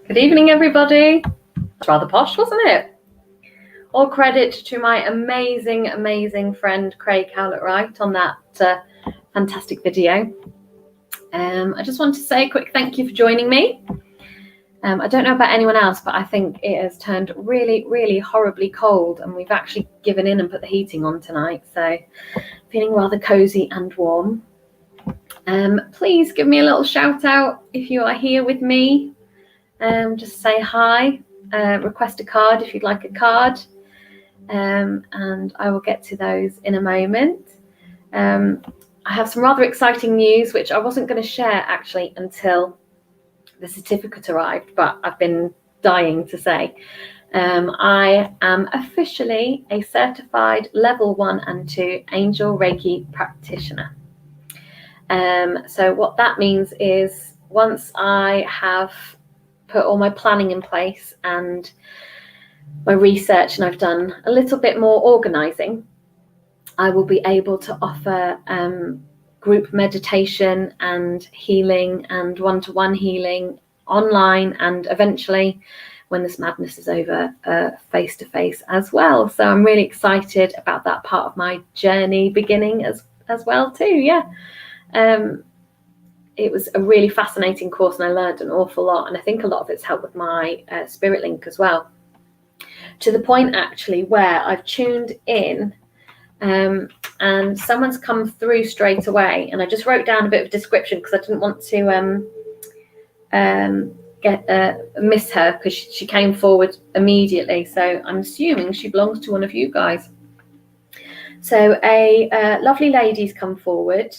Good evening, everybody. It's rather posh, wasn't it? All credit to my amazing friend Craig Howlett-Wright on that fantastic video. I just want to say a quick thank you for joining me. I don't know about anyone else, but I think it has turned really horribly cold, and we've actually given in and put the heating on tonight, so feeling rather cozy and warm. Please give me a little shout out if you are here with me. Just say hi, request a card if you'd like a card, and I will get to those in a moment. I have some rather exciting news, which I wasn't going to share actually until the certificate arrived, but I've been dying to say. I am officially a certified level 1 and 2 Angel Reiki practitioner. So what that means is once I have put all my planning in place and my research, and I've done a little bit more organizing, I will be able to offer group meditation and healing and one-to-one healing online, and eventually, when this madness is over, face-to-face as well. So I'm really excited about that part of my journey beginning as well too. Yeah. It was a really fascinating course, and I learned an awful lot, and I think a lot of it's helped with my spirit link as well, to the point actually where I've tuned in and someone's come through straight away, and I just wrote down a bit of a description because I didn't want to miss her, because she came forward immediately, so I'm assuming she belongs to one of you guys. So a lovely lady's come forward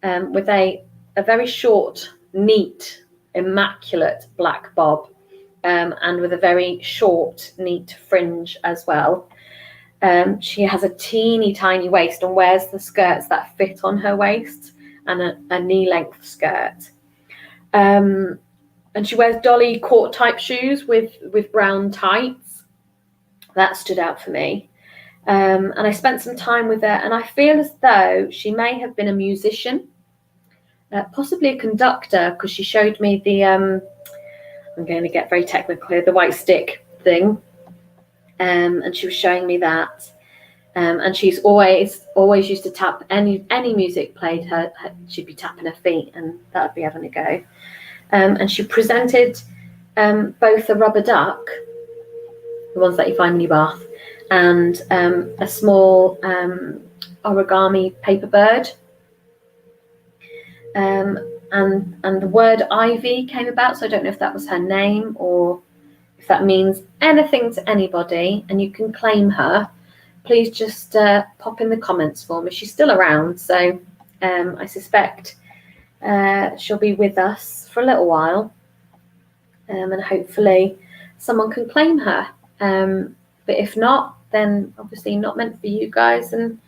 with a very short, neat, immaculate black bob, and with a very short, neat fringe as well. She has a teeny tiny waist and wears the skirts that fit on her waist, and a knee-length skirt. And she wears dolly court type shoes with brown tights. That stood out for me. And I spent some time with her, and I feel as though she may have been a musician, possibly a conductor, because she showed me the, I'm going to get very technical here, the white stick thing. And she was showing me that. And she's always used to tap any music played, she'd be tapping her feet, and that would be having a go. And she presented both a rubber duck, the ones that you find in your bath, and a small origami paper bird. And the word Ivy came about, so I don't know if that was her name or if that means anything to anybody, and you can claim her. Please just pop in the comments for me. She's still around, so I suspect she'll be with us for a little while, and hopefully someone can claim her. But if not, then obviously not meant for you guys, and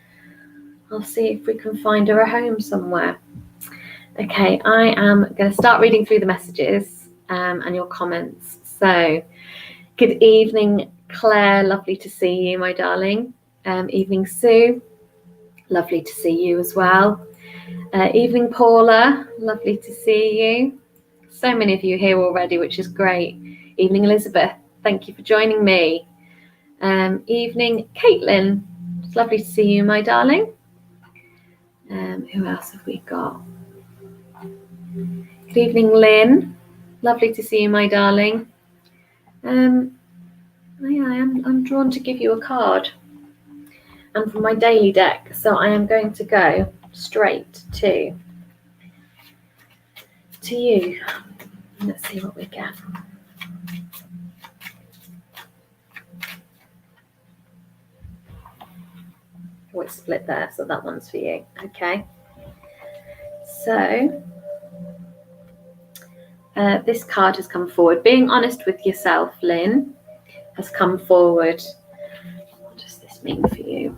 I'll see if we can find her a home somewhere. Okay, I am going to start reading through the messages and your comments. So, good evening, Claire. Lovely to see you, my darling. Evening, Sue. Lovely to see you as well. Evening, Paula. Lovely to see you. So many of you here already, which is great. Evening, Elizabeth. Thank you for joining me. Evening, Caitlin. It's lovely to see you, my darling. Who else have we got? Good evening, Lynn. Lovely to see you, my darling. Yeah, I am I'm drawn to give you a card. And from my daily deck, so I am going to go straight to you. Let's see what we get. Oh, it's split there, so that one's for you. Okay. So this card has come forward. Being honest with yourself, Lynn, has come forward. What does this mean for you?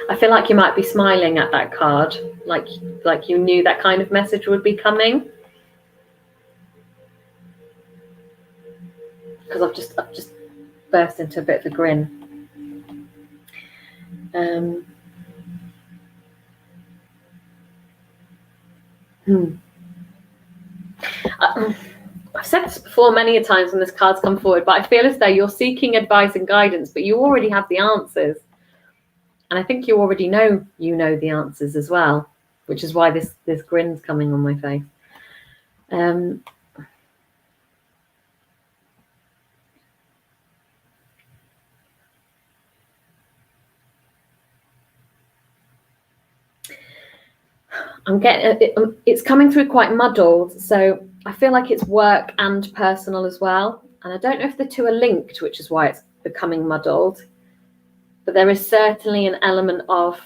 I feel like you might be smiling at that card, like you knew that kind of message would be coming. Because I've just burst into a bit of a grin. I've said this before many a times when this card's come forward, but I feel as though you're seeking advice and guidance, but you already have the answers. And I think you already know the answers as well, which is why this grin's coming on my face. I'm getting it's coming through quite muddled, so I feel like it's work and personal as well. And I don't know if the two are linked, which is why it's becoming muddled. But there is certainly an element of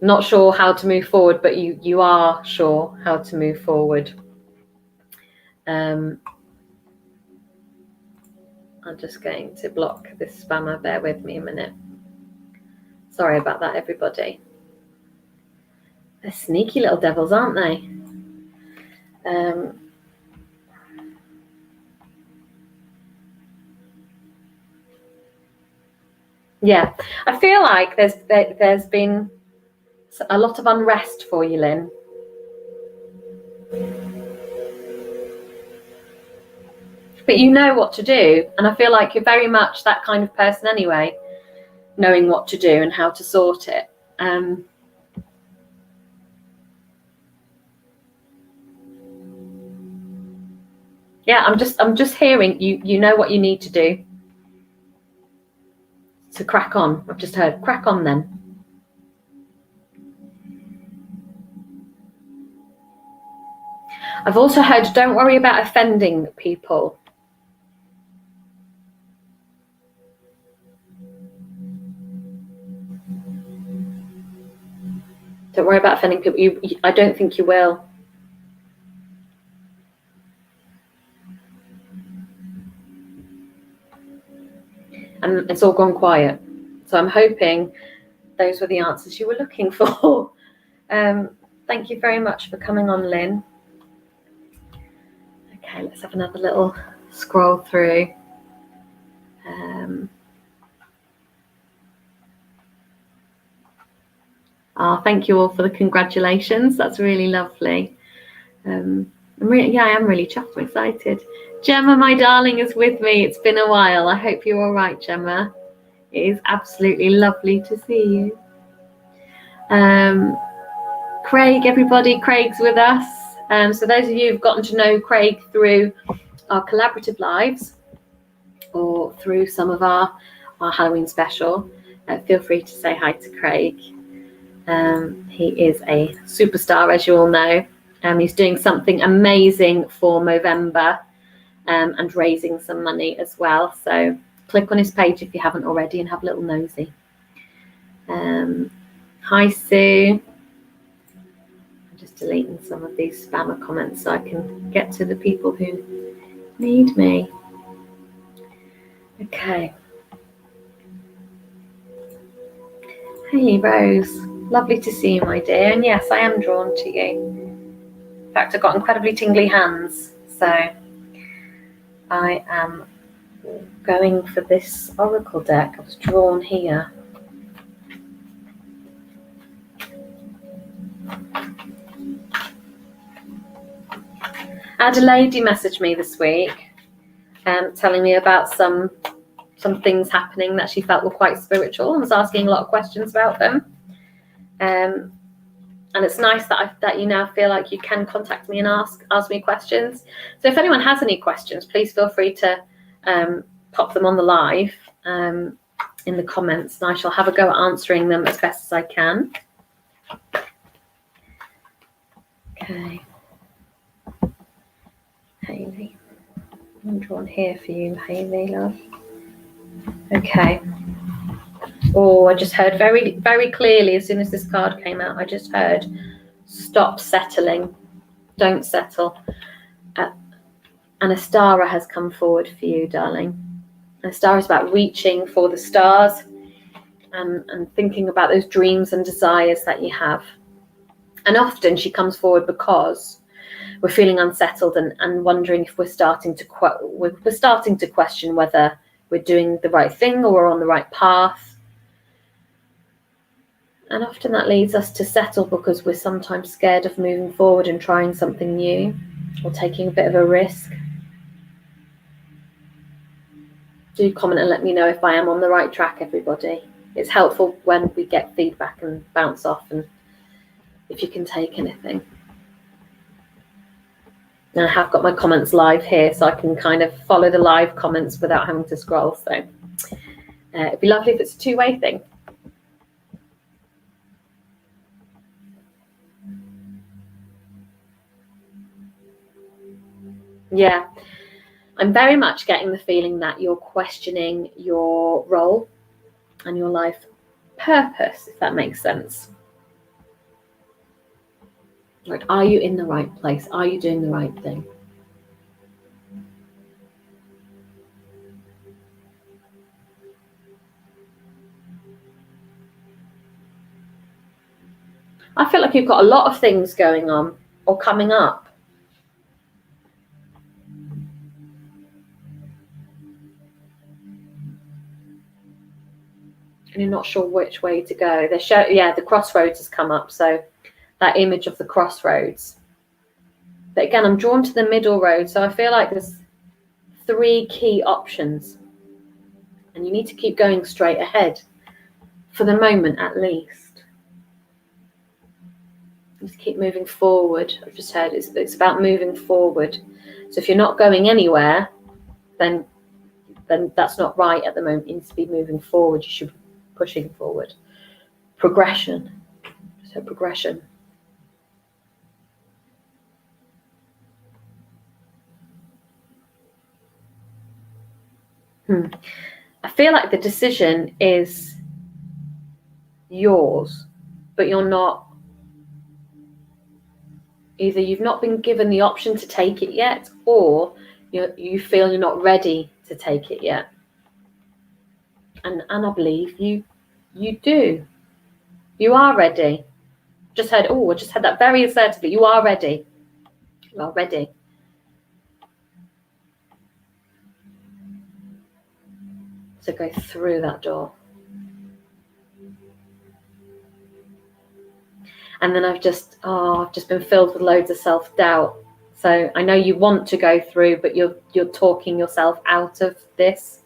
not sure how to move forward, but you are sure how to move forward. I'm just going to block this spammer. Bear with me a minute. Sorry about that, everybody. They're sneaky little devils, aren't they? Yeah, I feel like there's been a lot of unrest for you, Lynn. But you know what to do, and I feel like you're very much that kind of person anyway, knowing what to do and how to sort it. Yeah, I'm just hearing you know what you need to do. So crack on. I've just heard crack on then. I've also heard don't worry about offending people. Don't worry about offending people. I don't think you will. And it's all gone quiet. So I'm hoping those were the answers you were looking for. Thank you very much for coming on, Lynn. Okay, let's have another little scroll through. Thank you all for the congratulations. That's really lovely. I am really chuffed. I'm excited. Gemma, my darling, is with me. It's been a while. I hope you're all right, Gemma. It is absolutely lovely to see you. Craig, everybody, Craig's with us. So those of you who've gotten to know Craig through our collaborative lives or through some of our Halloween special, feel free to say hi to Craig. He is a superstar, as you all know. He's doing something amazing for Movember and raising some money as well. So click on his page if you haven't already and have a little nosy. Hi, Sue. I'm just deleting some of these spammer comments so I can get to the people who need me. Okay. Hey, Rose. Lovely to see you, my dear. And yes, I am drawn to you. In fact, I've got incredibly tingly hands. So I am going for this oracle deck. I was drawn here. I had a lady message me this week telling me about some things happening that she felt were quite spiritual and was asking a lot of questions about them. And it's nice that you now feel like you can contact me and ask me questions. So if anyone has any questions, please feel free to pop them on the live in the comments, and I shall have a go at answering them as best as I can. Okay. Hayley. I'm drawn here for you, Hayley, love. Okay. Oh, I just heard very, very clearly as soon as this card came out, I just heard, stop settling. Don't settle. And a star has come forward for you, darling. And a star is about reaching for the stars and thinking about those dreams and desires that you have. And often she comes forward because we're feeling unsettled and wondering if we're starting to question whether we're doing the right thing or we're on the right path. And often that leads us to settle because we're sometimes scared of moving forward and trying something new or taking a bit of a risk. Do comment and let me know if I am on the right track, everybody. It's helpful when we get feedback and bounce off, and if you can take anything. And I have got my comments live here, so I can kind of follow the live comments without having to scroll. So it'd be lovely if it's a two-way thing. Yeah, I'm very much getting the feeling that you're questioning your role and your life purpose, if that makes sense. Like, are you in the right place? Are you doing the right thing? I feel like you've got a lot of things going on or coming up. And you're not sure which way to go. The crossroads has come up. So that image of the crossroads. But again, I'm drawn to the middle road. So I feel like there's 3 key options. And you need to keep going straight ahead. For the moment, at least. Just keep moving forward. I've just heard it's about moving forward. So if you're not going anywhere, then that's not right at the moment. You need to be moving forward. You should be pushing forward. Progression. So progression. I feel like the decision is yours, but you're not. Either you've not been given the option to take it yet, or you feel you're not ready to take it yet. And I believe you do. You are ready. I just had that very assertively. You are ready. You are ready. So go through that door. And then I've just been filled with loads of self-doubt. So I know you want to go through, but you're talking yourself out of this,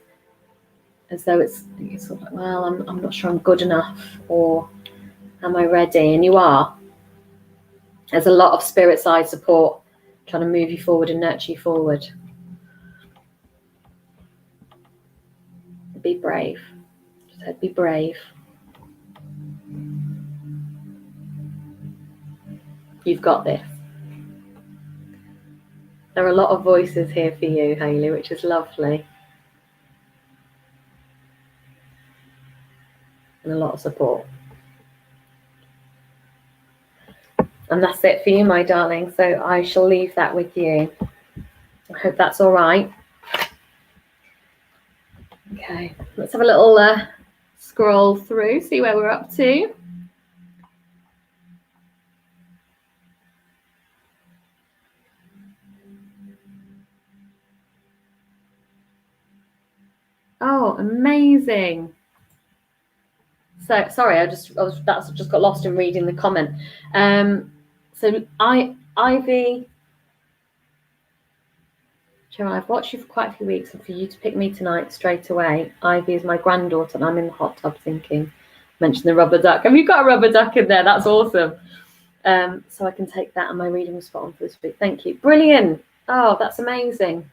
as though it's sort of like, well, I'm not sure I'm good enough, or am I ready? And you are. There's a lot of spirit side support trying to move you forward and nurture you forward. Be brave. Just said, be brave. You've got this. There are a lot of voices here for you, Hayley, which is lovely. And a lot of support. And that's it for you, my darling. So I shall leave that with you. I hope that's all right. Okay, let's have a little scroll through, see where we're up to. Oh, amazing. So sorry, that's just got lost in reading the comment. So Ivy, Cheryl, I've watched you for quite a few weeks, and for you to pick me tonight straight away. Ivy is my granddaughter, and I'm in the hot tub thinking, Mention the rubber duck. Have you got a rubber duck in there? That's awesome. So I can take that and my reading was spot on for this week. Thank you. Brilliant. Oh, that's amazing.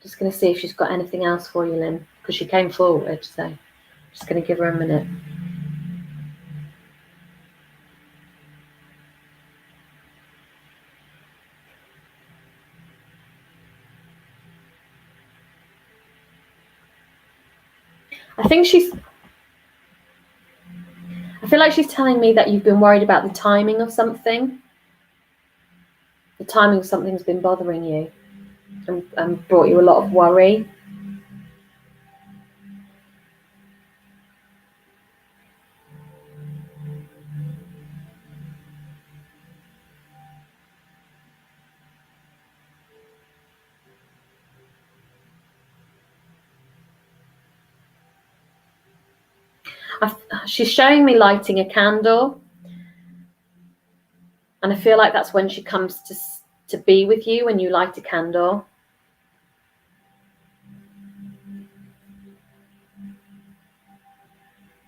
Just going to see if she's got anything else for you, Lynn, because she came forward. So just going to give her a minute. I feel like she's telling me that you've been worried about the timing of something. The timing of something's been bothering you and brought you a lot of worry. She's showing me lighting a candle, and I feel like that's when she comes to be with you, when you light a candle.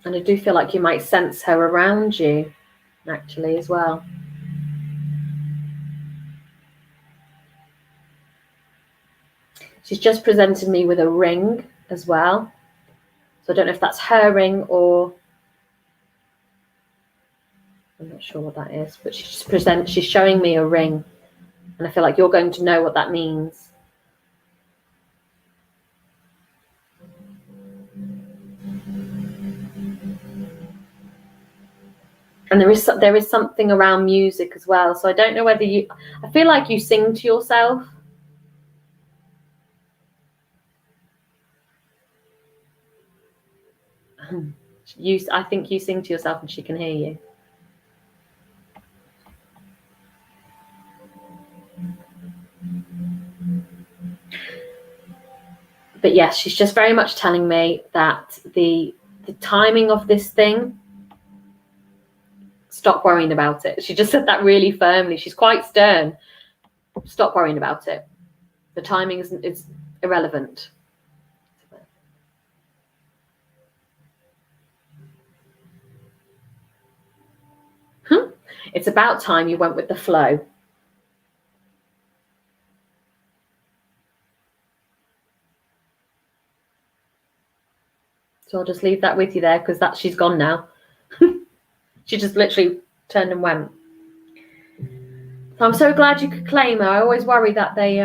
And I do feel like you might sense her around you, actually, as well. She's just presented me with a ring as well. So I don't know if that's her ring or... I'm not sure what that is, but she's showing me a ring, and I feel like you're going to know what that means. And there is something around music as well. So I don't know whether I feel like you sing to yourself. I think you sing to yourself and she can hear you. But yes, she's just very much telling me that the timing of this thing, stop worrying about it. She just said that really firmly. She's quite stern. Stop worrying about it. The timing is irrelevant. It's about time you went with the flow. So I'll just leave that with you there, because she's gone now. She just literally turned and went. So I'm so glad you could claim her. I always worry that they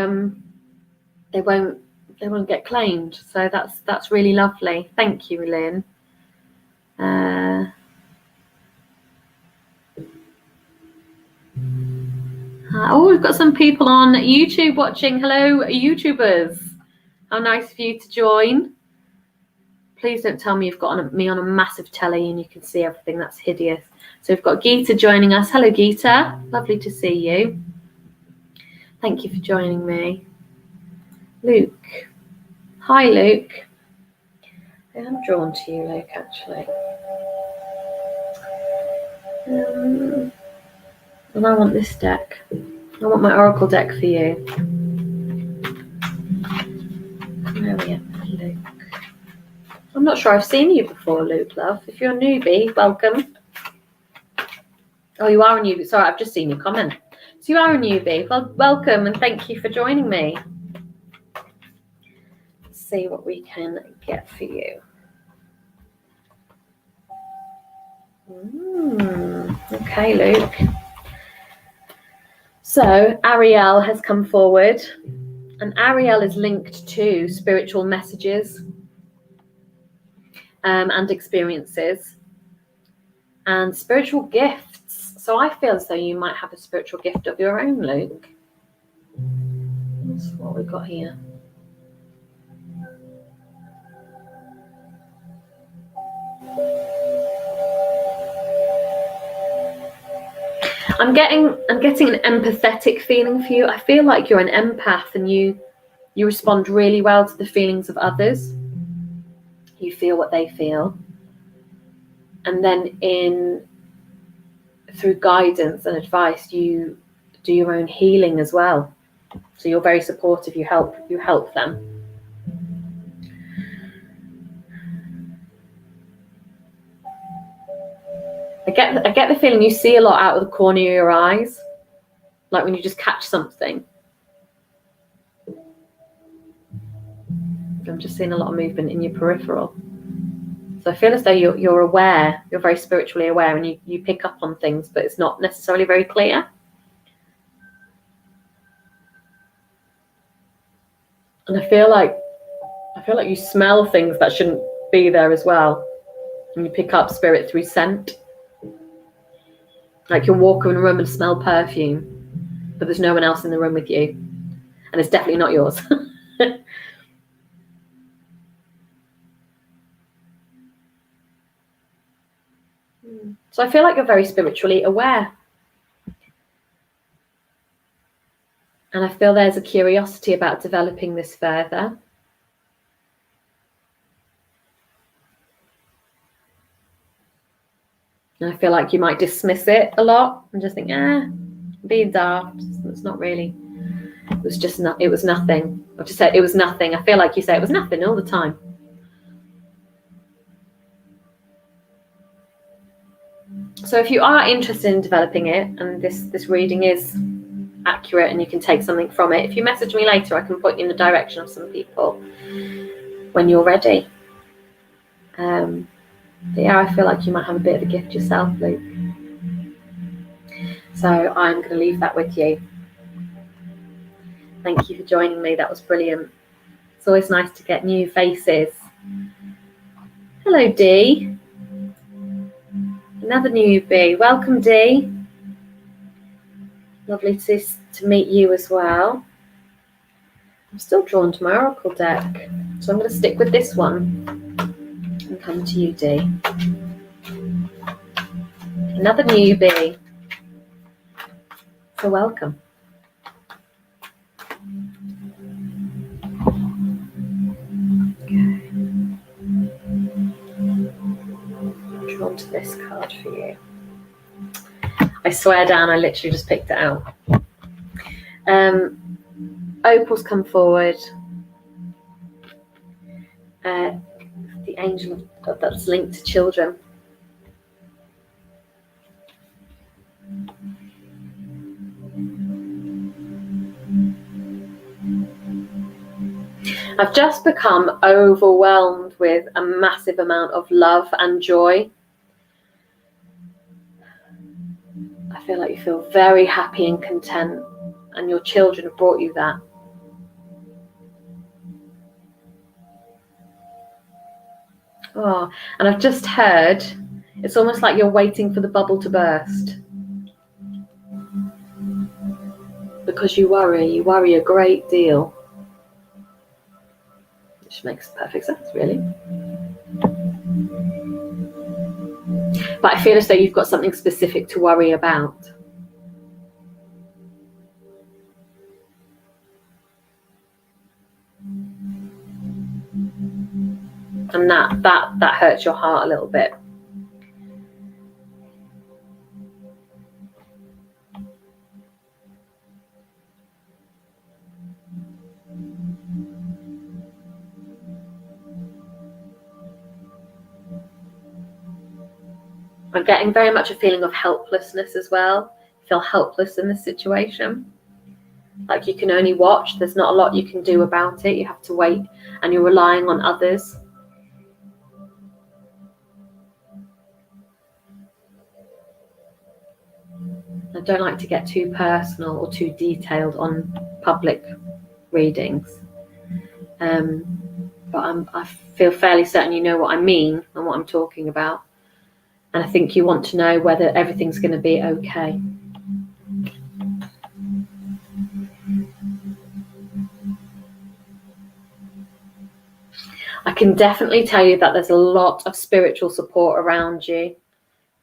won't get claimed. So that's really lovely. Thank you, Lynn. Oh, we've got some people on YouTube watching. Hello, YouTubers. How nice of you to join. Please don't tell me you've got me on a massive telly and you can see everything. That's hideous. So we've got Geeta joining us. Hello, Geeta. Lovely to see you. Thank you for joining me. Luke. Hi, Luke. I am drawn to you, Luke, actually. And I want this deck. I want my Oracle deck for you. Where are we at, Luke? I'm not sure I've seen you before, Luke, love. If you're a newbie, welcome. Oh, you are a newbie. Sorry, I've just seen your comment. So you are a newbie. Well, welcome and thank you for joining me. Let's see what we can get for you. Okay, Luke. So Ariel has come forward, and Ariel is linked to spiritual messages and experiences and spiritual gifts. So I feel as though you might have a spiritual gift of your own, Luke. That's what we've got here. I'm getting an empathetic feeling for you. I feel like you're an empath and you respond really well to the feelings of others. You feel what they feel. And then through guidance and advice, you do your own healing as well. So you're very supportive. You help them. I get the feeling you see a lot out of the corner of your eyes, like when you just catch something. I'm just seeing a lot of movement in your peripheral. So I feel as though you're aware, you're very spiritually aware, and you pick up on things, but it's not necessarily very clear. And I feel like you smell things that shouldn't be there as well. And you pick up spirit through scent. Like you'll walk in a room and smell perfume, but there's no one else in the room with you. And it's definitely not yours. So I feel like you're very spiritually aware. And I feel there's a curiosity about developing this further. And I feel like you might dismiss it a lot and just think, being daft. It's not really. It was just not. It was nothing. I've just said it was nothing. I feel like you say it was nothing all the time. So if you are interested in developing it, and this reading is accurate and you can take something from it, if you message me later, I can point you in the direction of some people when you're ready. But yeah, I feel like you might have a bit of a gift yourself, Luke. So I'm going to leave that with you. Thank you for joining me. That was brilliant. It's always nice to get new faces. Hello, Dee. Another newbie. Welcome, Dee. Lovely to meet you as well. I'm still drawn to my Oracle deck, so I'm going to stick with this one and come to you, Dee. Another newbie. So welcome. Okay. I'm drawn to this card for you. I swear down, I literally just picked it out. Opals come forward. The angel that's linked to children. I've just become overwhelmed with a massive amount of love and joy. I feel like you feel very happy and content, and your children have brought you that. Oh, and I've just heard, it's almost like you're waiting for the bubble to burst. Because you worry a great deal. Which makes perfect sense, really. But I feel as though you've got something specific to worry about. And that hurts your heart a little bit. I'm getting very much a feeling of helplessness as well. You feel helpless in this situation. Like you can only watch. There's not a lot you can do about it. You have to wait, and you're relying on others. I don't like to get too personal or too detailed on public readings. But I feel fairly certain you know what I mean and what I'm talking about. And I think you want to know whether everything's going to be okay. I can definitely tell you that there's a lot of spiritual support around you.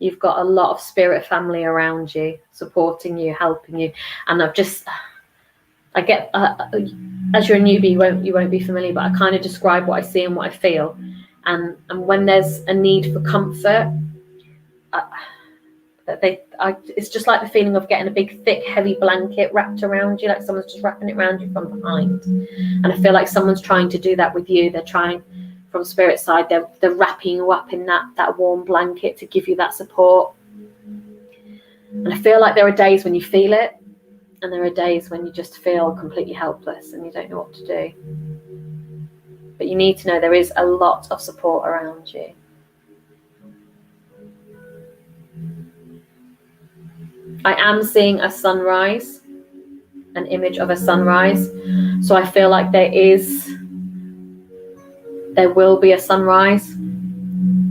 You've got a lot of spirit family around you, supporting you, helping you. And I get, as you're a newbie, you won't be familiar, but I kind of describe what I see and what I feel. And when there's a need for comfort, it's just like the feeling of getting a big, thick, heavy blanket wrapped around you, like someone's just wrapping it around you from behind. And I feel like someone's trying to do that with you. They're trying, from spirit side, they're wrapping you up in that warm blanket to give you that support. And I feel like there are days when you feel it, and there are days when you just feel completely helpless and you don't know what to do. But you need to know there is a lot of support around you. I am seeing a sunrise, an image of a sunrise. So I feel like there will be a sunrise.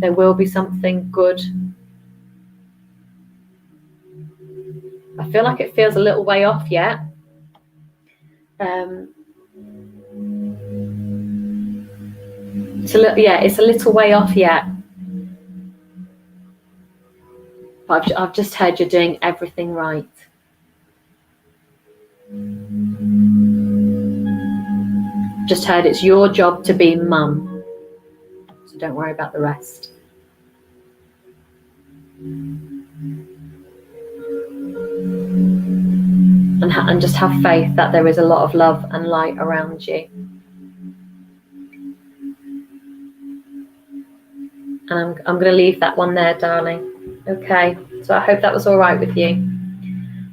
There will be something good. I feel like it feels a little way off yet. It's a little way off yet. But I've just heard you're doing everything right. Just heard it's your job to be mum. So don't worry about the rest. And just have faith that there is a lot of love and light around you. And I'm going to leave that one there, darling. Okay, so I hope that was all right with you.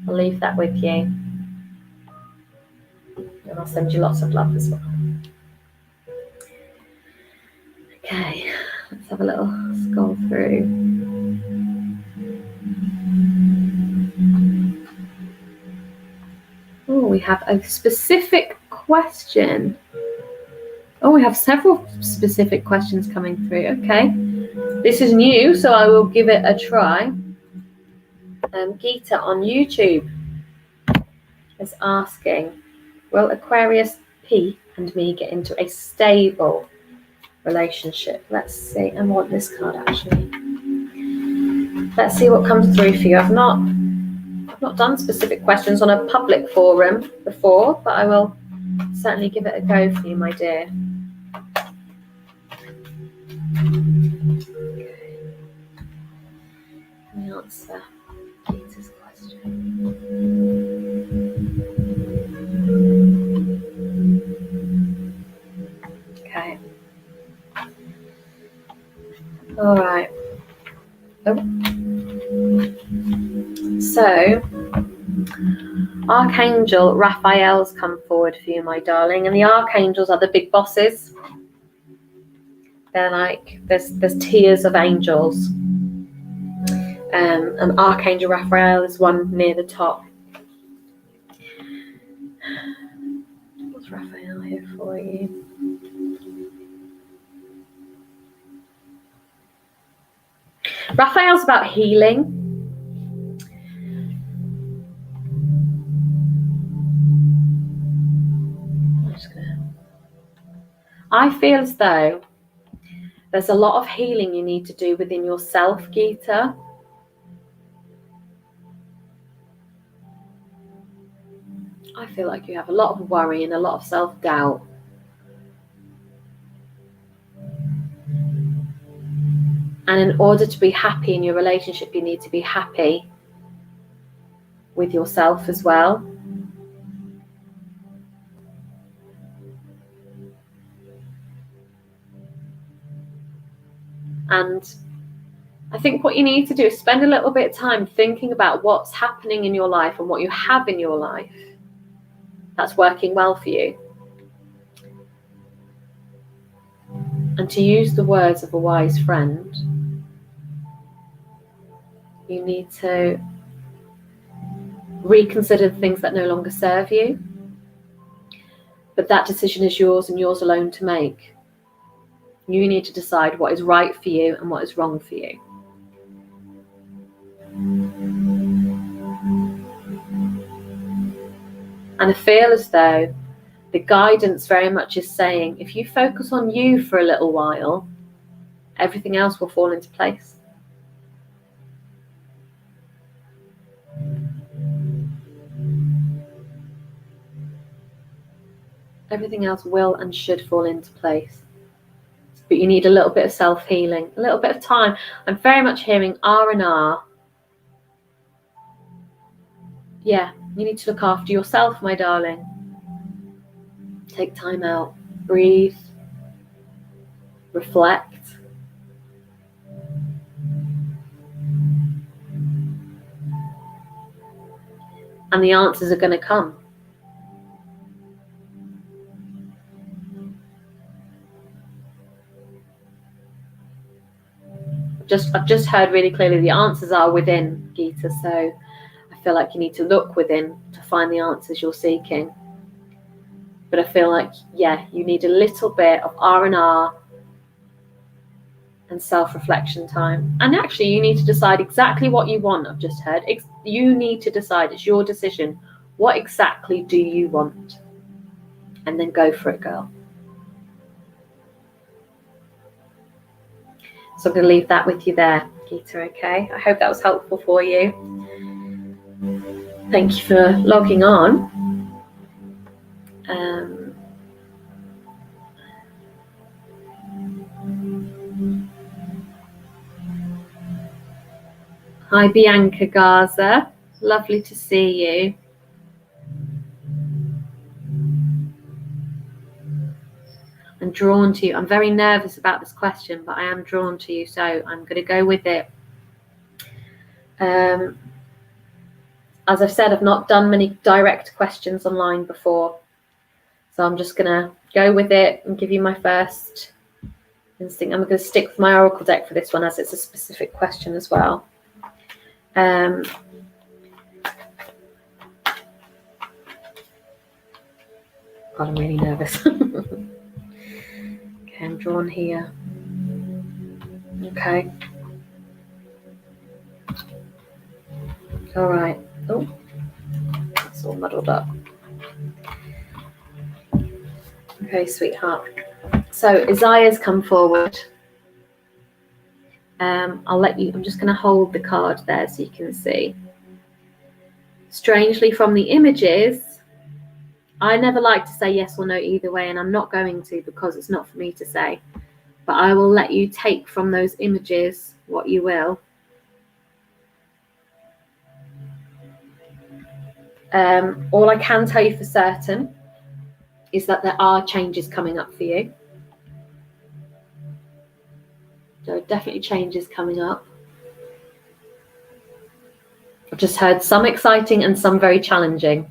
I'll leave that with you. And I'll send you lots of love as well. Okay, let's have a little scroll through. Oh, we have a specific question. Oh, we have several specific questions coming through. Okay, this is new, so I will give it a try. Geeta on YouTube is asking, will Aquarius P and me get into a stable relationship? Let's see. I want this card actually. Let's see what comes through for you. I've not done specific questions on a public forum before, but I will certainly give it a go for you, my dear. Let me answer Peter's question. Okay. All right. Oh. So, Archangel Raphael's come forward for you, my darling, and the archangels are the big bosses. They're like there's tiers of angels, and Archangel Raphael is one near the top. What's Raphael here for you? Raphael's about healing. I feel as though there's a lot of healing you need to do within yourself, Geeta. I feel like you have a lot of worry and a lot of self-doubt. And in order to be happy in your relationship, you need to be happy with yourself as well. And I think what you need to do is spend a little bit of time thinking about what's happening in your life and what you have in your life that's working well for you. And to use the words of a wise friend, you need to reconsider the things that no longer serve you. But that decision is yours and yours alone to make. You need to decide what is right for you and what is wrong for you. And I feel as though the guidance very much is saying, if you focus on you for a little while, everything else will fall into place. Everything else will and should fall into place. But you need a little bit of self-healing, a little bit of time. I'm very much hearing R&R. Yeah, you need to look after yourself, my darling. Take time out, breathe, reflect. and the answers are going to come. I've just heard really clearly the answers are within, Geeta, so I feel like you need to look within to find the answers you're seeking. But I feel like, yeah, you need a little bit of R&R and self-reflection time. And actually, you need to decide exactly what you want. I've just heard. You need to decide. It's your decision. What exactly do you want? And then go for it, girl. So I'm going to leave that with you there, Geeta, okay? I hope that was helpful for you. Thank you for logging on. Hi, Bianca Garza. Lovely to see you. I'm drawn to you. I'm very nervous about this question, but I am drawn to you, so I'm going to go with it. As I've said, I've not done many direct questions online before, so I'm just going to go with it and give you my first instinct. I'm going to stick with my oracle deck for this one, as it's a specific question as well. God, I'm really nervous. Okay, I'm drawn here. Okay. All right. Oh, it's all muddled up. Okay, sweetheart. So Isaiah's come forward. I'll let you, I'm just going to hold the card there so you can see. Strangely, from the images, I never like to say yes or no either way, and I'm not going to, because it's not for me to say. But I will let you take from those images what you will. All I can tell you for certain is that there are changes coming up for you. There are definitely changes coming up. I've just heard some exciting and some very challenging.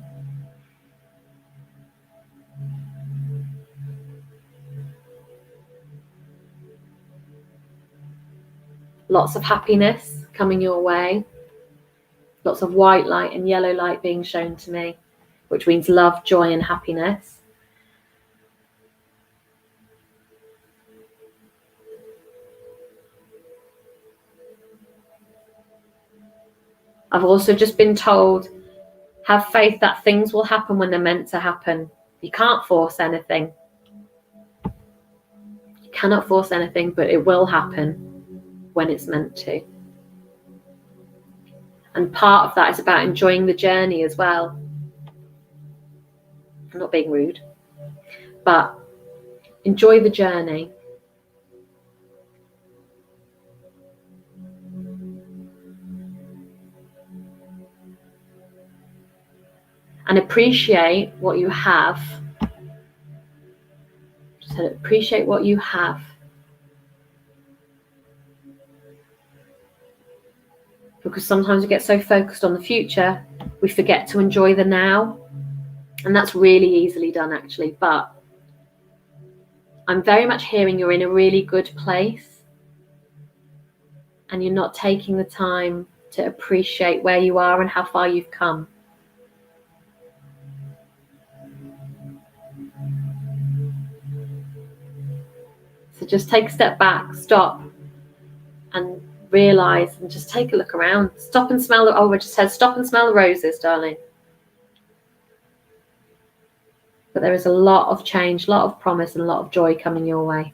Lots of happiness coming your way. Lots of white light and yellow light being shown to me, which means love, joy, and happiness. I've also just been told, have faith that things will happen when they're meant to happen. You can't force anything. You cannot force anything, but it will happen when it's meant to. And part of that is about enjoying the journey as well. I'm not being rude, but enjoy the journey. And appreciate what you have. Just appreciate what you have. Because sometimes we get so focused on the future, we forget to enjoy the now. And that's really easily done, actually. But I'm very much hearing you're in a really good place. And you're not taking the time to appreciate where you are and how far you've come. So just take a step back, stop, and realize, and just take a look around. Stop and smell the, I just said, stop and smell the roses, darling. But there is a lot of change, a lot of promise, and a lot of joy coming your way.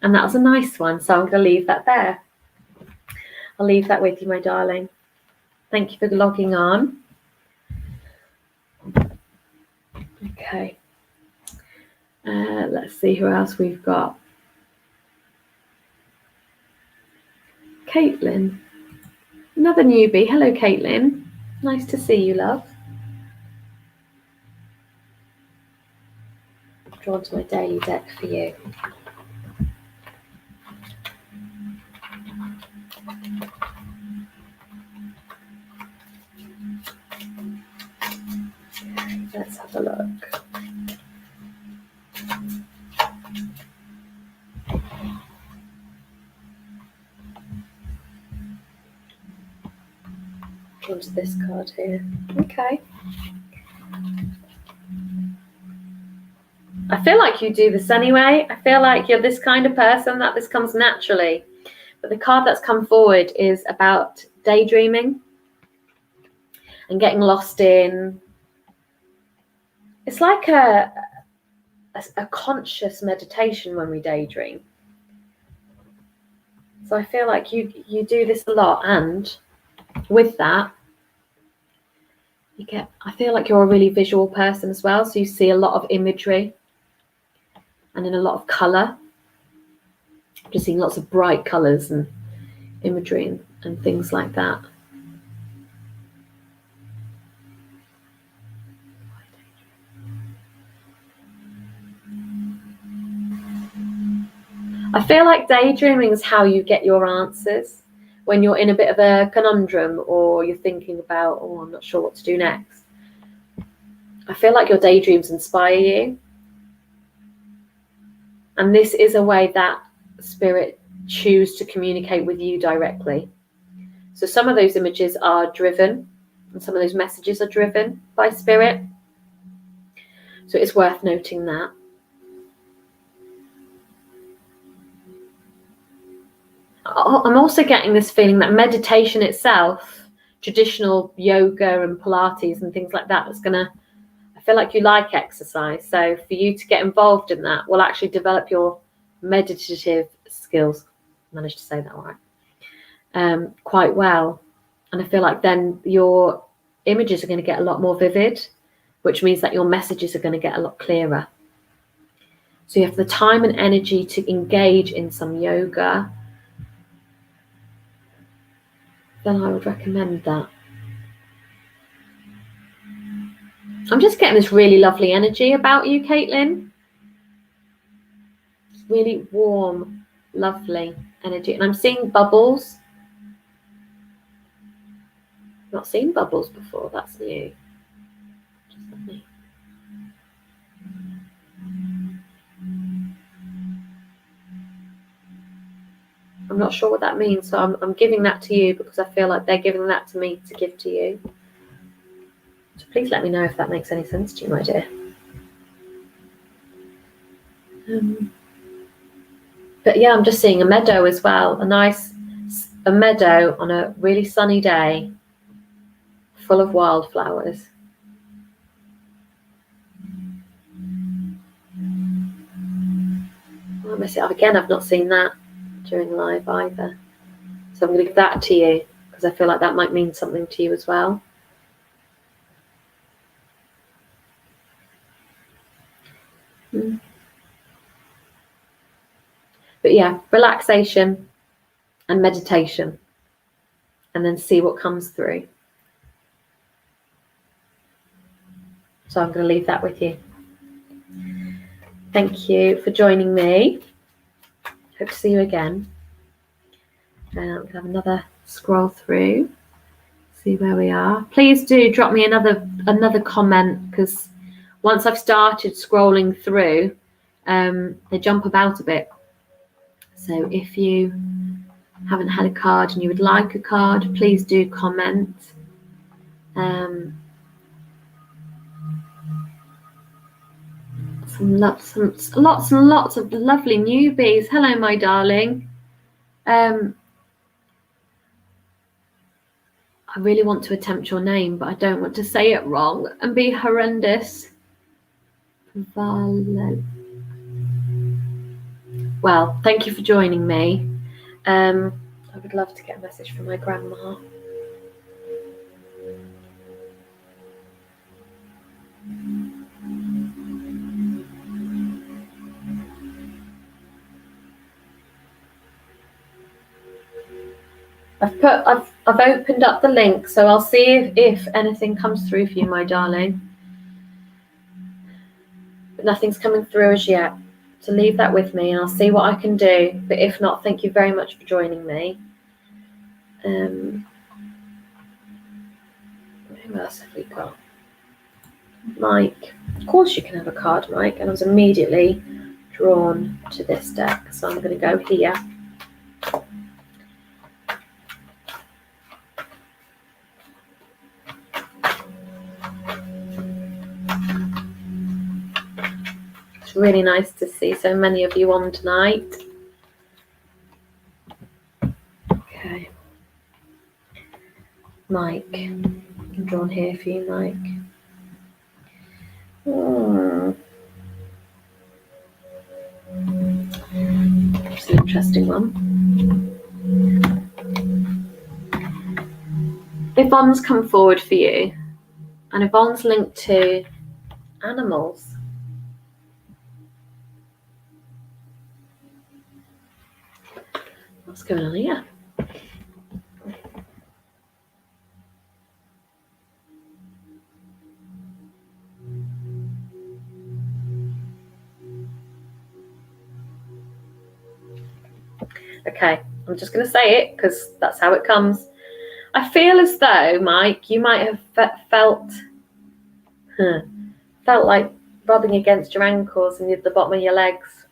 And that was a nice one, so I'm going to leave that there. I'll leave that with you, my darling. Thank you for logging on. Okay. Let's see who else we've got. Caitlin. Another newbie. Hello, Caitlin. Nice to see you, love. I've drawn to my daily deck for you. have a look. Onto this card here. Okay. I feel like you do this anyway. I feel like you're this kind of person that this comes naturally. But the card that's come forward is about daydreaming and getting lost in. It's like a conscious meditation when we daydream. So I feel like you do this a lot, and with that, I feel like you're a really visual person as well. So you see a lot of imagery and in a lot of colour. I'm just seeing lots of bright colours and imagery and things like that. I feel like daydreaming is how you get your answers when you're in a bit of a conundrum or you're thinking about, oh, I'm not sure what to do next. I feel like your daydreams inspire you. And this is a way that spirit choose to communicate with you directly. So some of those images are driven and some of those messages are driven by spirit. So it's worth noting that. I'm also getting this feeling that meditation itself, traditional yoga and Pilates and things like that, is gonna, I feel like you like exercise. So for you to get involved in that will actually develop your meditative skills. I managed to say that all right. Quite well. And I feel like then your images are going to get a lot more vivid, which means that your messages are going to get a lot clearer. So you have the time and energy to engage in some yoga, then I would recommend that. I'm just getting this really lovely energy about you, Caitlin. Really warm, lovely energy. And I'm seeing bubbles. Not seen bubbles before, that's new. Just let me. I'm not sure what that means, so I'm giving that to you because I feel like they're giving that to me to give to you. So please let me know if that makes any sense to you, my dear. But yeah, I'm just seeing a meadow as well. A meadow on a really sunny day, full of wildflowers. Again, I've not seen that during live either. So I'm going to give that to you because I feel like that might mean something to you as well. But yeah, relaxation and meditation, and then see what comes through. So I'm going to leave that with you. Thank you for joining me. Hope to see you again. And I'm going to have another scroll through, see where we are. Please do drop me another comment, because once I've started scrolling through, they jump about a bit. So if you haven't had a card and you would like a card, please do comment. Lots and lots of lovely newbies. Hello, my darling. I really want to attempt your name, but I don't want to say it wrong and be horrendous. Well, thank you for joining me. I would love to get a message from my grandma. I've opened up the link, so I'll see if anything comes through for you, my darling. But nothing's coming through as yet. So leave that with me and I'll see what I can do. But if not, thank you very much for joining me. Who else have we got? Mike. Of course you can have a card, Mike. And I was immediately drawn to this deck. So I'm going to go here. It's really nice to see so many of you on tonight. Okay. Mike. I'm drawn here for you, Mike. It's an interesting one. Yvonne's come forward for you, and Yvonne's linked to animals. What's going on here? Okay, I'm just going to say it because that's how it comes. I feel as though, Mike, you might have felt like rubbing against your ankles and the bottom of your legs,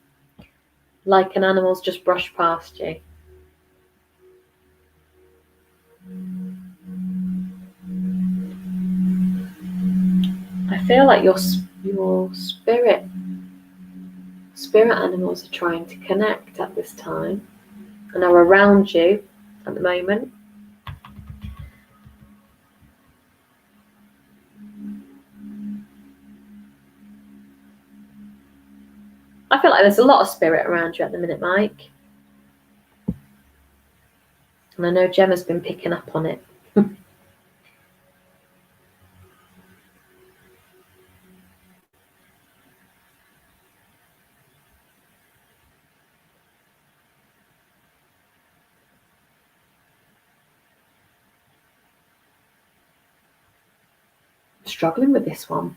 like an animal's just brushed past you. I feel like your spirit animals are trying to connect at this time and are around you at the moment. I feel like there's a lot of spirit around you at the minute, Mike. And I know Gemma's been picking up on it. I'm struggling with this one.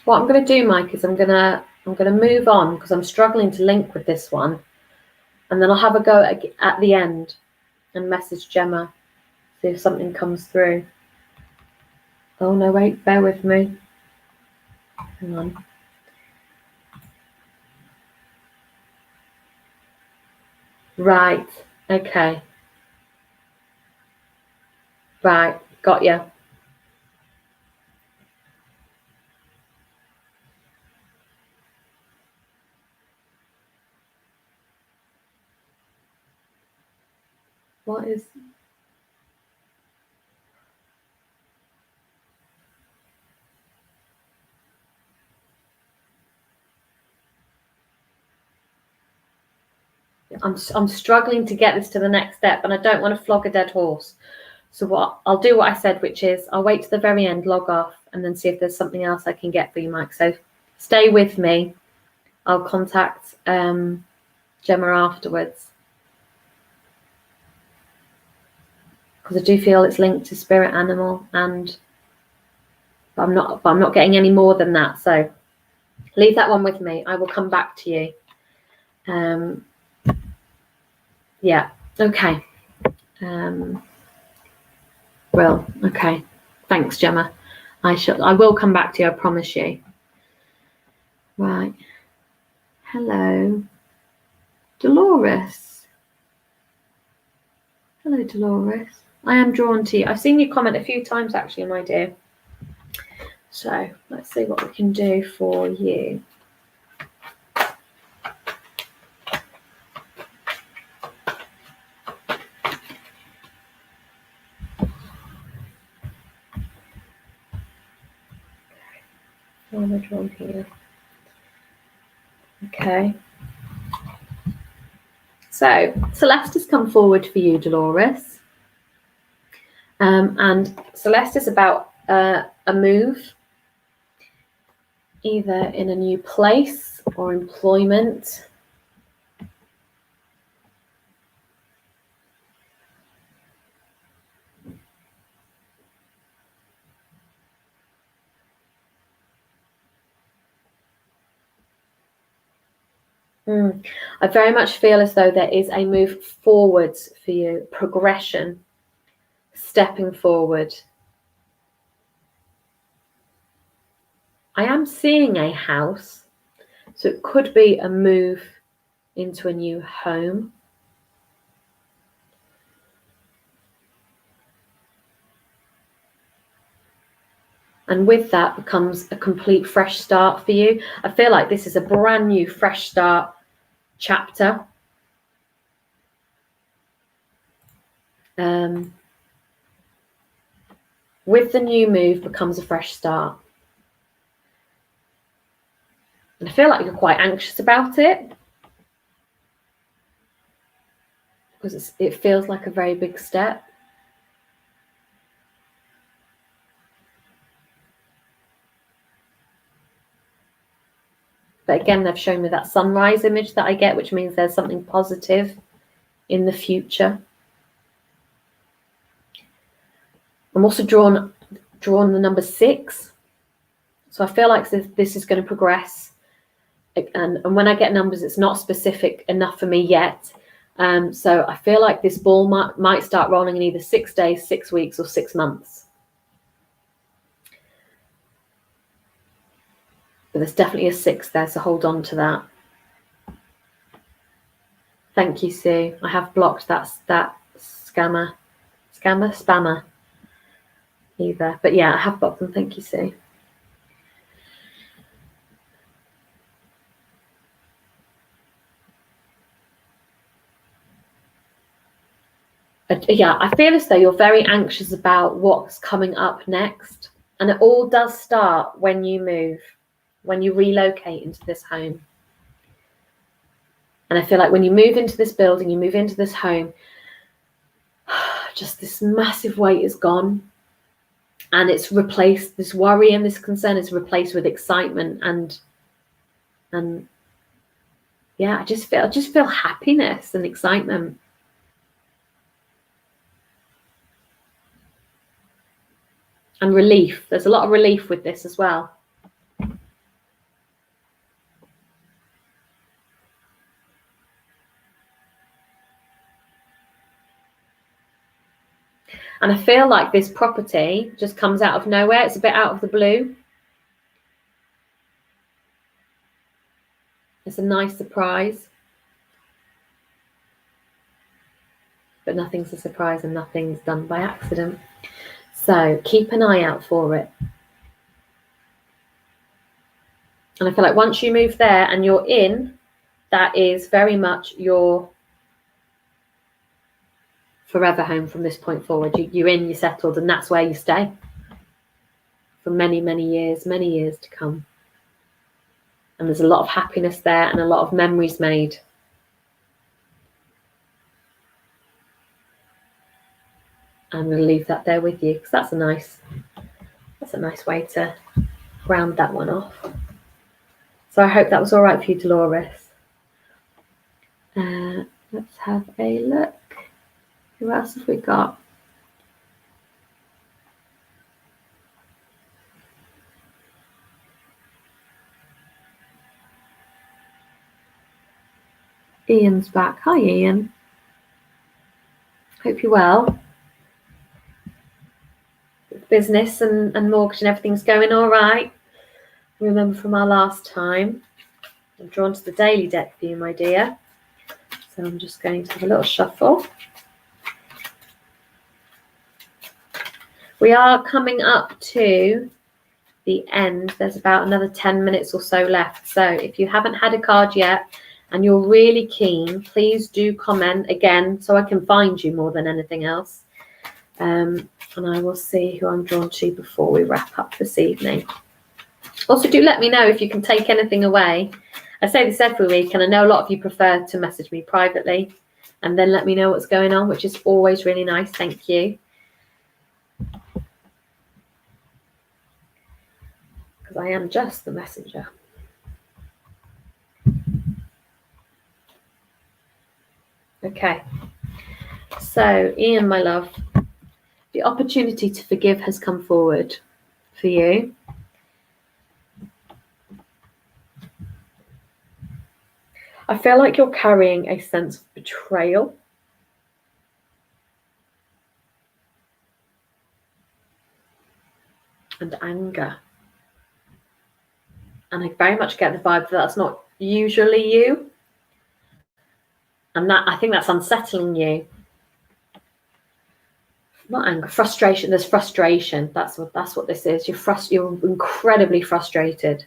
What I'm going to do, Mike, is I'm going to move on because I'm struggling to link with this one, and then I'll have a go at the end and message Gemma, see if something comes through. Oh no, wait, bear with me. Hang on. Right. Okay. Right. Got you. What is... I'm struggling to get this to the next step, and I don't want to flog a dead horse. So I'll do what I said, which is I'll wait to the very end, log off, and then see if there's something else I can get for you, Mike. So stay with me. I'll contact Gemma afterwards, because I do feel it's linked to spirit animal, but I'm not getting any more than that. So leave that one with me. I will come back to you. Yeah. Okay. Well, okay. Thanks, Gemma. I will come back to you, I promise you. Right. Hello. Dolores. Hello, Dolores. I am drawn to you. I've seen you comment a few times, actually, my dear. So let's see what we can do for you. What am I drawn here? Okay. So Celeste has come forward for you, Dolores. And Celeste is about a move, either in a new place or employment. I very much feel as though there is a move forwards for you, progression, stepping forward. I am seeing a house, so it could be a move into a new home. And with that becomes a complete fresh start for you. I feel like this is a brand new fresh start chapter. With the new move becomes a fresh start. And I feel like you're quite anxious about it, because it feels like a very big step. But again, they've shown me that sunrise image that I get, which means there's something positive in the future. I'm also drawn the number 6. So I feel like this is going to progress. And when I get numbers, it's not specific enough for me yet. So I feel like this ball might start rolling in either 6 days, 6 weeks, or 6 months. But there's definitely a 6 there, so hold on to that. Thank you, Sue. I have blocked that spammer either. But yeah, I have blocked them. Thank you, Sue. Yeah, I feel as though you're very anxious about what's coming up next. And it all does start when you move, when you relocate into this home. And I feel like when you move into this building, you move into this home, just this massive weight is gone. And it's replaced, this worry and this concern is replaced with excitement and yeah, I just feel happiness and excitement. And relief. There's a lot of relief with this as well. And I feel like this property just comes out of nowhere. It's a bit out of the blue. It's a nice surprise. But nothing's a surprise and nothing's done by accident. So keep an eye out for it. And I feel like once you move there and you're in, that is very much your forever home from this point forward. You're in, you're settled, and that's where you stay for many, many years to come. And there's a lot of happiness there and a lot of memories made. I'm going to leave that there with you because that's a nice way to round that one off. So I hope that was all right for you, Dolores. Let's have a look. Who else have we got? Ian's back. Hi, Ian. Hope you're well. Business and mortgage and everything's going all right. Remember from our last time, I'm drawn to the daily deck for you, my dear. So I'm just going to have a little shuffle. We are coming up to the end. There's about another 10 minutes or so left. So if you haven't had a card yet and you're really keen, please do comment again so I can find you more than anything else. And I will see who I'm drawn to before we wrap up this evening. Also, do let me know if you can take anything away. I say this every week, and I know a lot of you prefer to message me privately and then let me know what's going on, which is always really nice. Thank you. Because I am just the messenger. Okay. So, Ian, my love, the opportunity to forgive has come forward for you. I feel like you're carrying a sense of betrayal. And anger. And I very much get the vibe that that's not usually you. And that, I think that's unsettling you. Not anger, frustration. There's frustration. That's what this is. You're incredibly frustrated.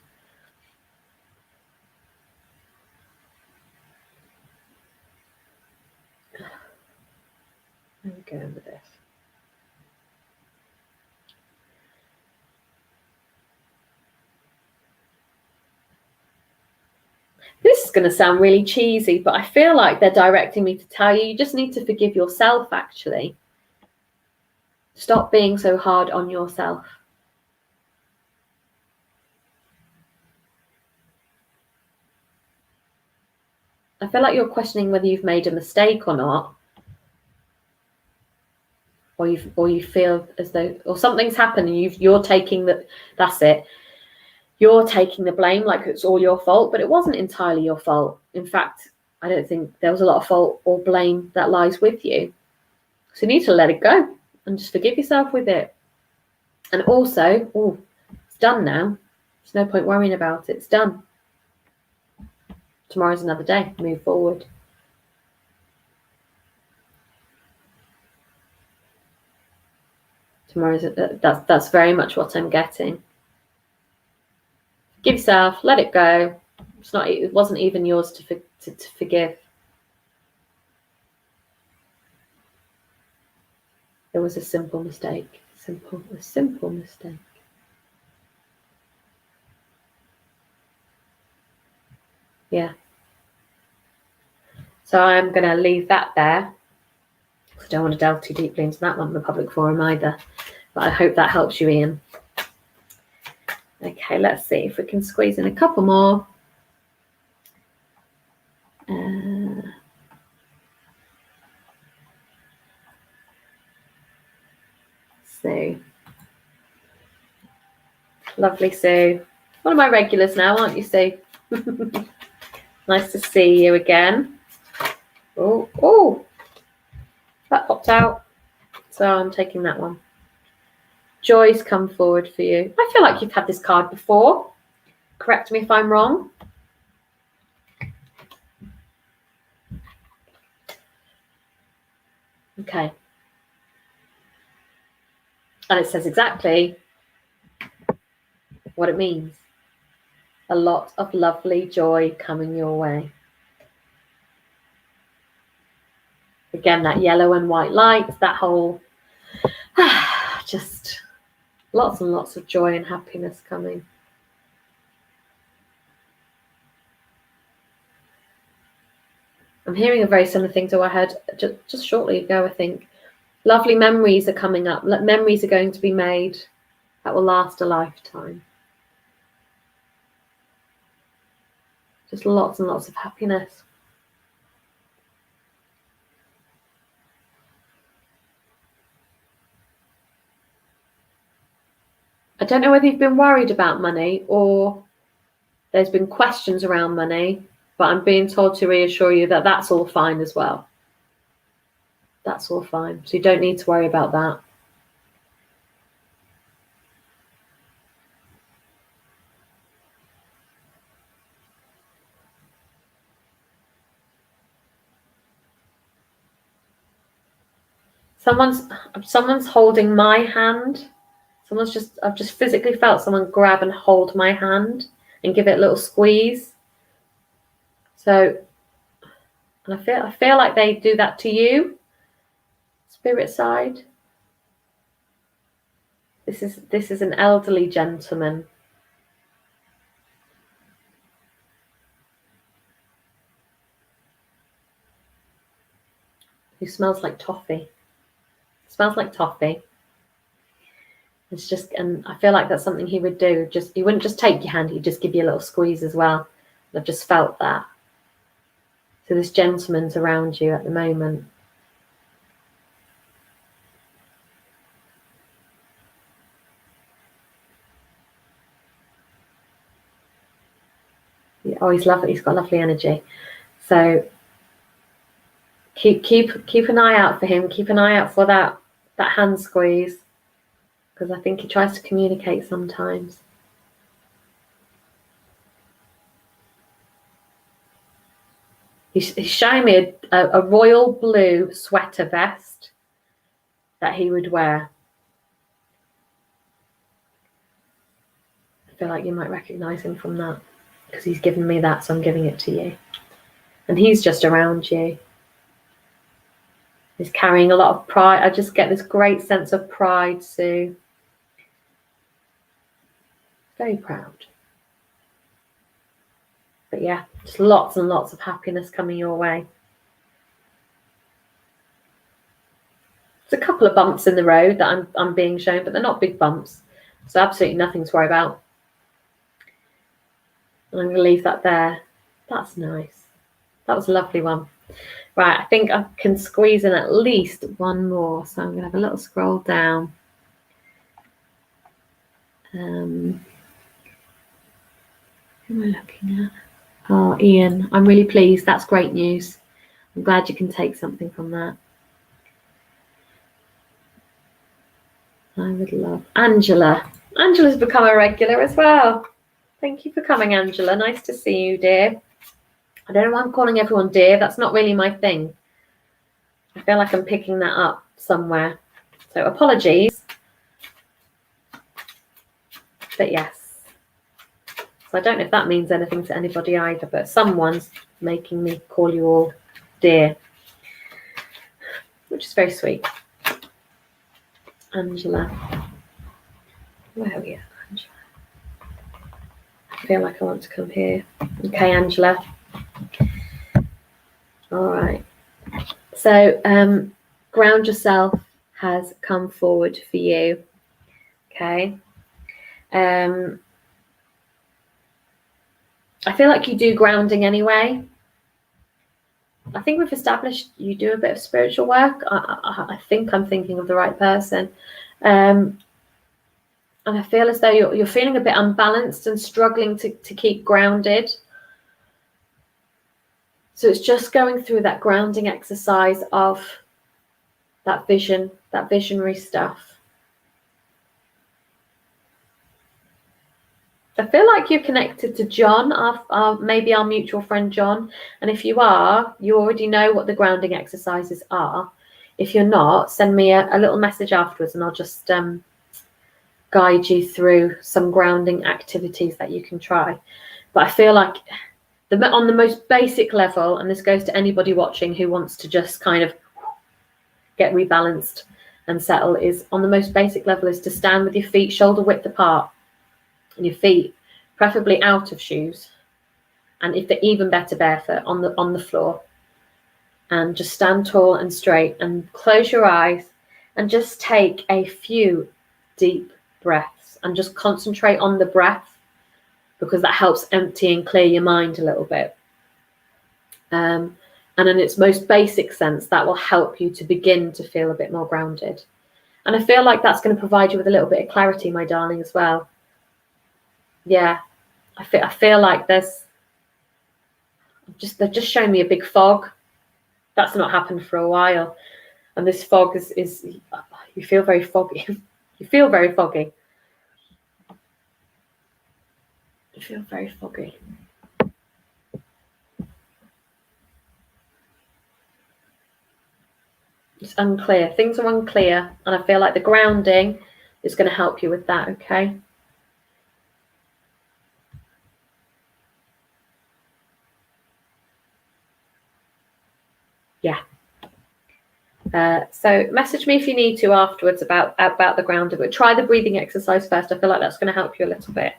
Where are we going with this? This is going to sound really cheesy, but I feel like they're directing me to tell you just need to forgive yourself, actually. Stop being so hard on yourself. I feel like you're questioning whether you've made a mistake or not. Or you feel as though, or something's happened and you're taking that's it. You're taking the blame like it's all your fault, but it wasn't entirely your fault. In fact, I don't think there was a lot of fault or blame that lies with you. So you need to let it go and just forgive yourself with it. And also, it's done now. There's no point worrying about it. It's done. Tomorrow's another day. Move forward. That's very much what I'm getting. Give yourself, let it go. It wasn't even yours to forgive. It was a simple mistake. A simple mistake. Yeah. So I'm going to leave that there. I don't want to delve too deeply into that one in the public forum either. But I hope that helps you, Ian. Okay, let's see if we can squeeze in a couple more. Sue. Lovely, Sue. One of my regulars now, aren't you, Sue? Nice to see you again. Oh, that popped out. So I'm taking that one. Joy's come forward for you. I feel like you've had this card before. Correct me if I'm wrong. Okay. And it says exactly what it means. A lot of lovely joy coming your way. Again, that yellow and white light, that whole, just lots and lots of joy and happiness coming. I'm hearing a very similar thing to what I heard just shortly ago, I think. Lovely memories are coming up. Memories are going to be made that will last a lifetime. Just lots and lots of happiness. I don't know whether you've been worried about money or there's been questions around money, but I'm being told to reassure you that that's all fine as well. That's all fine. So you don't need to worry about that. Someone's holding my hand. I've just physically felt someone grab and hold my hand and give it a little squeeze. So, and I feel like they do that to you, spirit side. This is an elderly gentleman. Who smells like toffee. Smells like toffee. It's just, and I feel like that's something he would do. He wouldn't just take your hand, he'd just give you a little squeeze as well. I've just felt that. So this gentleman's around you at the moment. Oh, he's lovely. He's got lovely energy. So keep an eye out for him. Keep an eye out for that hand squeeze, because I think he tries to communicate sometimes. He's showing me a royal blue sweater vest that he would wear. I feel like you might recognise him from that, because he's given me that, so I'm giving it to you. And he's just around you. He's carrying a lot of pride. I just get this great sense of pride, Sue. Very proud. But yeah, just lots and lots of happiness coming your way. There's a couple of bumps in the road that I'm being shown, but they're not big bumps. So absolutely nothing to worry about. And I'm going to leave that there. That's nice. That was a lovely one. Right, I think I can squeeze in at least one more. So I'm going to have a little scroll down. Who am I looking at? Oh, Ian, I'm really pleased. That's great news. I'm glad you can take something from that. I would love Angela. Angela's become a regular as well. Thank you for coming, Angela. Nice to see you, dear. I don't know why I'm calling everyone dear. That's not really my thing. I feel like I'm picking that up somewhere. So apologies. But yes. So I don't know if that means anything to anybody either, but someone's making me call you all dear, which is very sweet. Angela. Where are we at, Angela? I feel like I want to come here. Okay, Angela. All right. So Ground Yourself has come forward for you. Okay. I feel like you do grounding anyway. I think we've established you do a bit of spiritual work. I think I'm thinking of the right person. And I feel as though you're feeling a bit unbalanced and struggling to keep grounded. So it's just going through that grounding exercise of that vision, that visionary stuff. I feel like you're connected to John, maybe our mutual friend John. And if you are, you already know what the grounding exercises are. If you're not, send me a little message afterwards and I'll just guide you through some grounding activities that you can try. But I feel like on the most basic level, and this goes to anybody watching who wants to just kind of get rebalanced and settle, is on the most basic level is to stand with your feet shoulder width apart. And your feet preferably out of shoes, and if they're even better barefoot on the floor, and just stand tall and straight and close your eyes and just take a few deep breaths and just concentrate on the breath, because that helps empty and clear your mind a little bit, and in its most basic sense that will help you to begin to feel a bit more grounded. And I feel like that's going to provide you with a little bit of clarity, my darling, as well. Yeah, I feel like they're just showing me a big fog. That's not happened for a while, and this fog is you feel very foggy. You feel very foggy. You feel very foggy. It's unclear. Things are unclear, and I feel like the grounding is going to help you with that. Okay. Yeah. So message me if you need to afterwards about the grounding, but try the breathing exercise first. I feel like that's going to help you a little bit,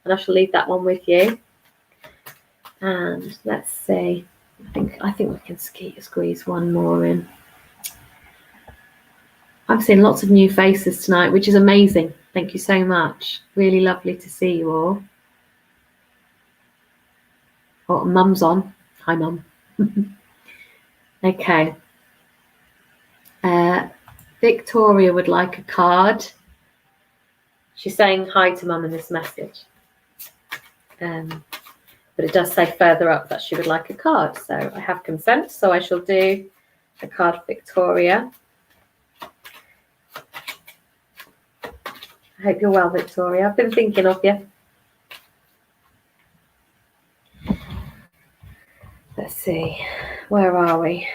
and I shall leave that one with you. And let's see. I think we can squeeze one more in. I've seen lots of new faces tonight, which is amazing. Thank you so much. Really lovely to see you all. Oh, Mum's on. Hi, Mum. Okay. Victoria would like a card. She's saying hi to Mum in this message. But it does say further up that she would like a card. So I have consent, so I shall do a card for Victoria. I hope you're well, Victoria. I've been thinking of you. Let's see, where are we?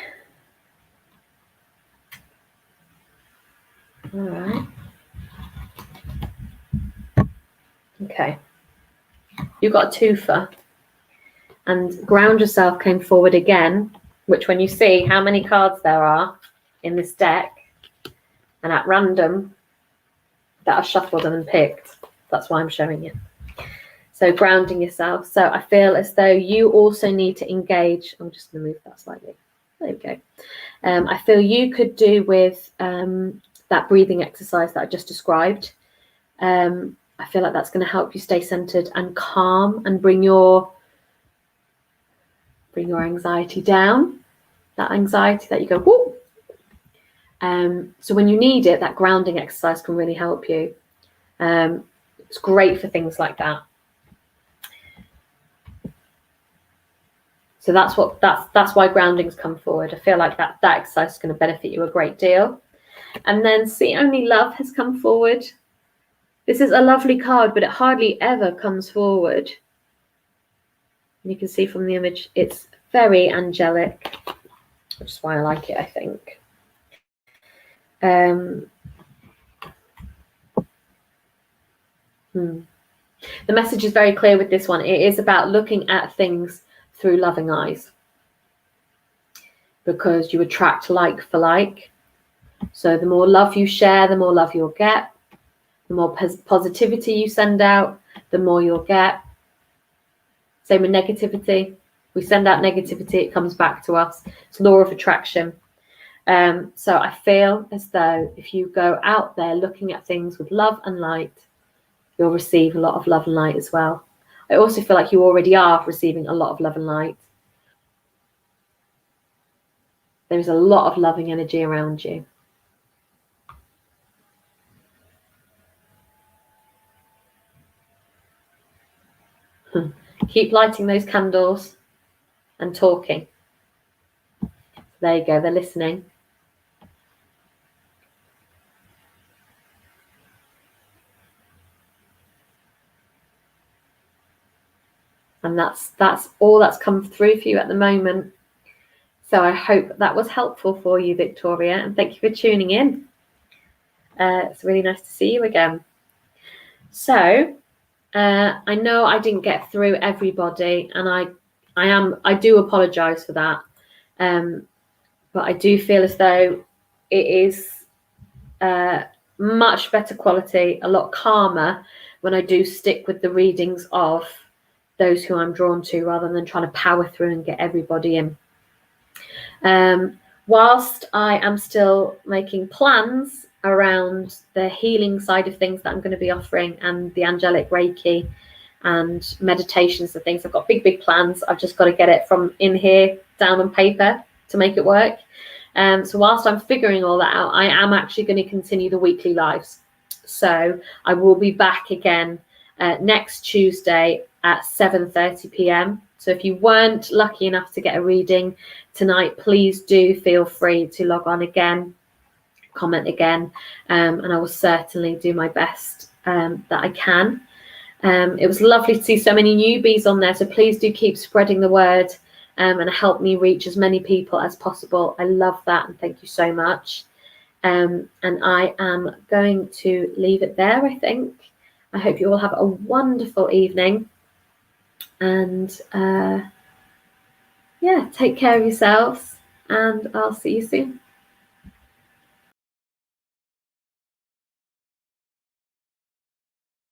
All right. Okay. You got a twofer. And Ground Yourself came forward again, which when you see how many cards there are in this deck, and at random, that are shuffled and picked, that's why I'm showing you. So grounding yourself. So I feel as though you also need to engage. I'm just going to move that slightly. There we go. I feel you could do with that breathing exercise that I just described. I feel like that's going to help you stay centered and calm and bring your anxiety down. That anxiety that you go, whoop. So when you need it, that grounding exercise can really help you. It's great for things like that. So that's why grounding's come forward. I feel like that exercise is going to benefit you a great deal. And then See Only Love has come forward. This is a lovely card, but it hardly ever comes forward. You can see from the image, it's very angelic, which is why I like it, I think. The message is very clear with this one. It is about looking at things through loving eyes, because you attract like for like. So the more love you share, the more love you'll get. The more positivity you send out, the more you'll get. Same with negativity. We send out negativity, it comes back to us. It's law of attraction. So I feel as though if you go out there looking at things with love and light, you'll receive a lot of love and light as well. I also feel like you already are receiving a lot of love and light. There's a lot of loving energy around you. Keep lighting those candles and talking. There you go, they're listening. And that's all that's come through for you at the moment. So I hope that was helpful for you, Victoria, and thank you for tuning in. It's really nice to see you again. So I know I didn't get through everybody, and I do apologize for that. But I do feel as though it is much better quality, a lot calmer when I do stick with the readings of those who I'm drawn to, rather than trying to power through and get everybody in. Whilst I am still making plans around the healing side of things that I'm going to be offering, and the angelic Reiki and meditations and things, I've got big plans. I've just got to get it from in here down on paper to make it work. So whilst I'm figuring all that out, I am actually going to continue the weekly lives. So I will be back again next Tuesday at 7:30 p.m. So if you weren't lucky enough to get a reading tonight, please do feel free to log on again, comment again, and I will certainly do my best that I can. It was lovely to see so many newbies on there, so please do keep spreading the word and help me reach as many people as possible. I love that, and thank you so much. And I am going to leave it there, I think. I hope you all have a wonderful evening, and yeah, take care of yourselves, and I'll see you soon.